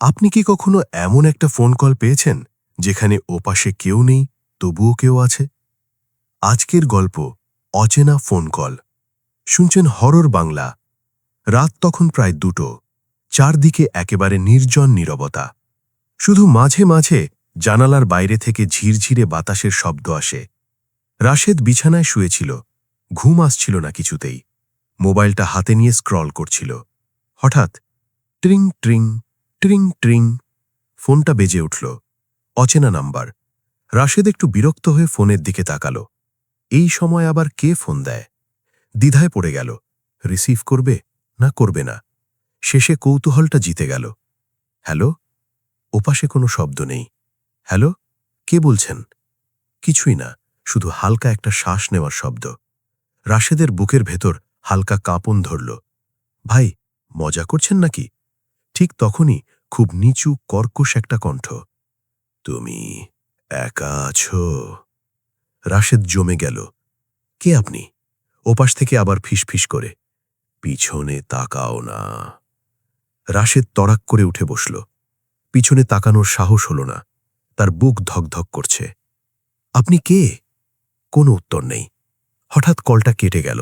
আপনি কি কখনো এমন একটা ফোন কল পেয়েছেন যেখানে ওপাশে কেউ নেই তবুও কেউ আছে? আজকের গল্প অচেনা ফোন কল। শুনছেন হরর বাংলা। রাত তখন প্রায় 2টো। চারদিকে একেবারে নির্জন নীরবতা। শুধু মাঝে মাঝে জানালার বাইরে থেকে ঝিরঝিরে বাতাসের শব্দ আসে। রাশেদ বিছানায় শুয়েছিল। ঘুম আসছিল না কিছুতেই। মোবাইলটা হাতে নিয়ে স্ক্রল করছিল। হঠাৎ ট্রিং ট্রিং ট্রিং ট্রিং ফোনটা বেজে উঠল। অচেনা নাম্বার। রাশেদ একটু বিরক্ত হয়ে ফোনের দিকে তাকাল। এই সময় আবার কে ফোন দেয়? দ্বিধায় পড়ে গেল, রিসিভ করবে না করবে না। শেষে কৌতূহলটা জিতে গেল। হ্যালো? ওপাশে কোনো শব্দ নেই। হ্যালো? কে বলছেন? কিছুই না, শুধু হালকা একটা শ্বাস নেওয়ার শব্দ। রাশেদের বুকের ভেতর হালকা কাঁপন ধরল। ভাই, মজা করছেন নাকি? ঠিক তখনই খুব নিচু কর্কশ একটা কণ্ঠ। তুমি একা আছো? রাশেদ জমে গেল। কে আপনি? ওপাশ থেকে আবার ফিসফিস করে, পিছনে তাকাও না। রাশেদ তড়াক করে উঠে বসল। পিছনে তাকানোর সাহস হল না। তার বুক ধকধক করছে। আপনি কে? কোনো উত্তর নেই। হঠাৎ কলটা কেটে গেল।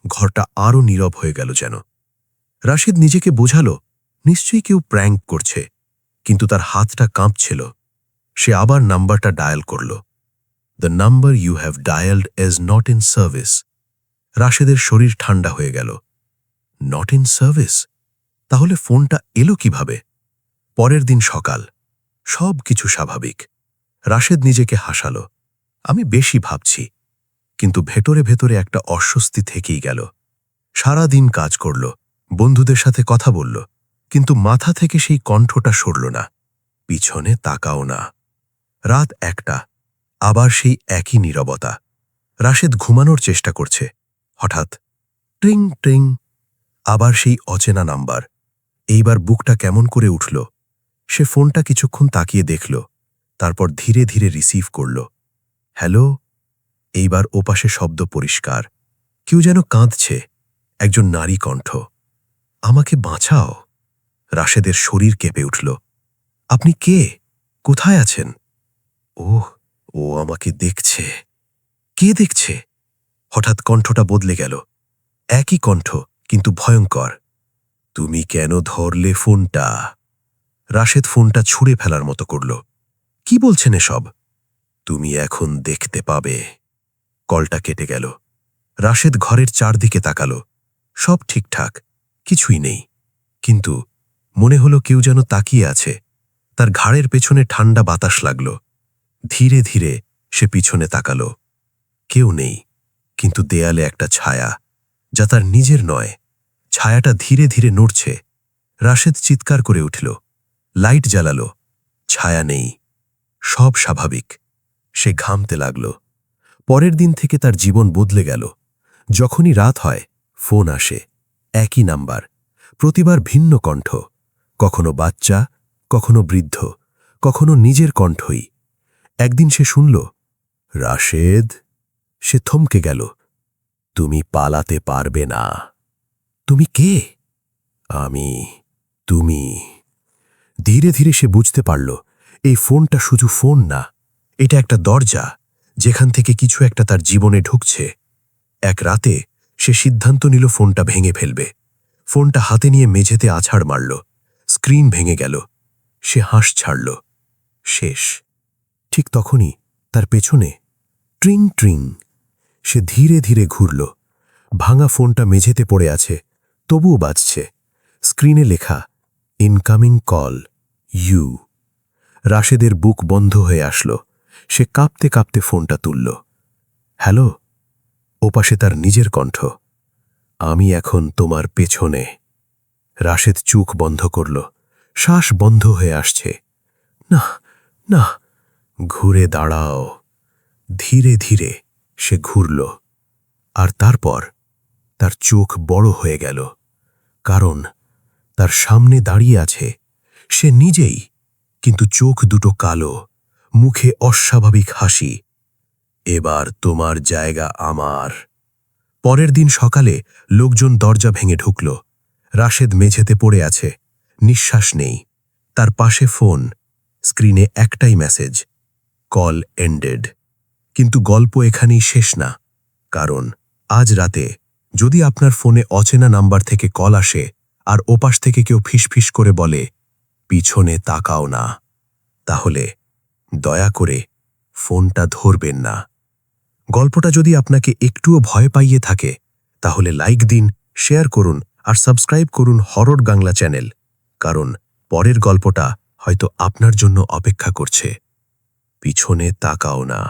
ঘরটা আরও নীরব হয়ে গেল যেন। রাশেদ নিজেকে বোঝাল, নিশ্চয়ই কেউ প্র্যাঙ্ক করছে, কিন্তু তার হাতটা কাঁপছিল। সে আবার নাম্বারটা ডায়াল করল। The number you have dialed is not in service. রাশেদের শরীর ঠান্ডা হয়ে গেল। Not in service? তাহলে ফোনটা এলো কিভাবে? পরের দিন সকাল। সব কিছু স্বাভাবিক। রাশেদ নিজেকে হাসাল। আমি বেশি ভাবছি। কিন্তু ভেতরে ভেতরে একটা অস্বস্তি থেকেই গেল। সারা দিন কাজ করল, বন্ধুদের সাথে কথা বলল, কিন্তু মাথা থেকে সেই কণ্ঠটা সরল না। পিছনে তাকাও না। রাত 1টা। আবার সেই একই নীরবতা। রাশেদ ঘুমানোর চেষ্টা করছে। হঠাৎ ট্রিং ট্রিং। আবার সেই অচেনা নাম্বার। এইবার বুকটা কেমন করে উঠল। সে ফোনটা কিছুক্ষণ তাকিয়ে দেখল, তারপর ধীরে ধীরে রিসিভ করল। হ্যালো? এইবার ওপাশে শব্দ পরিষ্কার। কেউ যেন কাঁদছে। একজন নারী কণ্ঠ। আমাকে বাঁচাও। রাশেদের শরীর কেঁপে উঠল। আপনি কে? কোথায় আছেন? ওহ, ও আমাকে দেখছে। কে দেখছে? হঠাৎ কণ্ঠটা বদলে গেল। একই কণ্ঠ, কিন্তু ভয়ঙ্কর। তুমি কেন ধরলে ফোনটা? রাশেদ ফোনটা ছুঁড়ে ফেলার মতো করল। কি বলছেন এসব? তুমি এখন দেখতে পাবে। কলটা কেটে গেল। রাশেদ ঘরের চারদিকে তাকাল। সব ঠিকঠাক, কিছুই নেই। কিন্তু মনে হলো কেউ যেন তাকিয়ে আছে। তার ঘাড়ের পেছনে ঠান্ডা বাতাস লাগল। ধীরে ধীরে সে পিছনে তাকাল। কেউ নেই, কিন্তু দেয়ালে একটা ছায়া, যা তার নিজের নয়। ছায়াটা ধীরে ধীরে নড়ছে। রাশেদ চিৎকার করে উঠল। লাইট জ্বালালো। ছায়া নেই। সব স্বাভাবিক। সে ঘামতে লাগল। পরের দিন থেকে তার জীবন বদলে গেল। যখনই রাত হয়, ফোন আসে। একই নাম্বার। প্রতিবার ভিন্ন কণ্ঠ। কখনো বাচ্চা, কখনো বৃদ্ধ, কখনো নিজের কণ্ঠই। একদিন সে শুনল, রাশেদ। সে থমকে গেল। তুমি পালাতে পারবে না। তুমি কে? আমি। তুমি। ধীরে ধীরে সে বুঝতে পারল, এই ফোনটা শুধু ফোন না, এটা একটা দরজা, যেখান থেকে কিছু একটা তার জীবনে ঢুকছে। এক রাতে সে সিদ্ধান্ত নিল ফোনটা ভেঙে ফেলবে। ফোনটা হাতে নিয়ে মেঝেতে আছাড় মারল। স্ক্রিন ভেঙে গেল। সে হাঁস ছাড়ল। শেষ। ঠিক তখনই তার পেছনে ট্রিং ট্রিং। সে ধীরে ধীরে ঘুরল। ভাঙা ফোনটা মেঝেতে পড়ে আছে, তবুও বাজছে। স্ক্রিনে লেখা, ইনকামিং কল ইউ। রাশেদের বুক বন্ধ হয়ে আসল। সে কাঁপতে কাঁপতে ফোনটা তুলল। হ্যালো? ওপাশে তার নিজের কণ্ঠ। আমি এখন তোমার পেছনে। রাশেদ চোখ বন্ধ করল। শ্বাস বন্ধ হয়ে আসছে। না, না। ঘুরে দাঁড়াও। ধীরে ধীরে সে ঘুরল। আর তারপর তার চোখ বড় হয়ে গেল। কারণ তার সামনে দাঁড়িয়ে আছে সে নিজেই, কিন্তু চোখ দুটো কালো, মুখে অস্বাভাবিক হাসি। এবার তোমার জায়গা আমার। পরের দিন সকালে লোকজন দরজা ভেঙে ঢুকল। রাশেদ মেঝেতে পড়ে আছে, নিঃশ্বাস নেই। তার পাশে ফোন, স্ক্রিনে একটাই মেসেজ, কল এন্ডেড। কিন্তু গল্প এখানেই শেষ না, কারণ আজ রাতে যদি আপনার ফোনে অচেনা নাম্বার থেকে কল আসে আর ওপাশ থেকে কেউ ফিসফিস করে বলে, পিছনে তাকাও না, তাহলে দয়া করে ফোনটা ধরবেন না। গল্পটা যদি আপনাকে একটুও ভয় পাইয়ে থাকে, তাহলে লাইক দিন, শেয়ার করুন আর সাবস্ক্রাইব করুন হরর বাংলা চ্যানেল, কারণ পরের গল্পটা হয়তো আপনার জন্য অপেক্ষা করছে। পিছনে তাকাও না।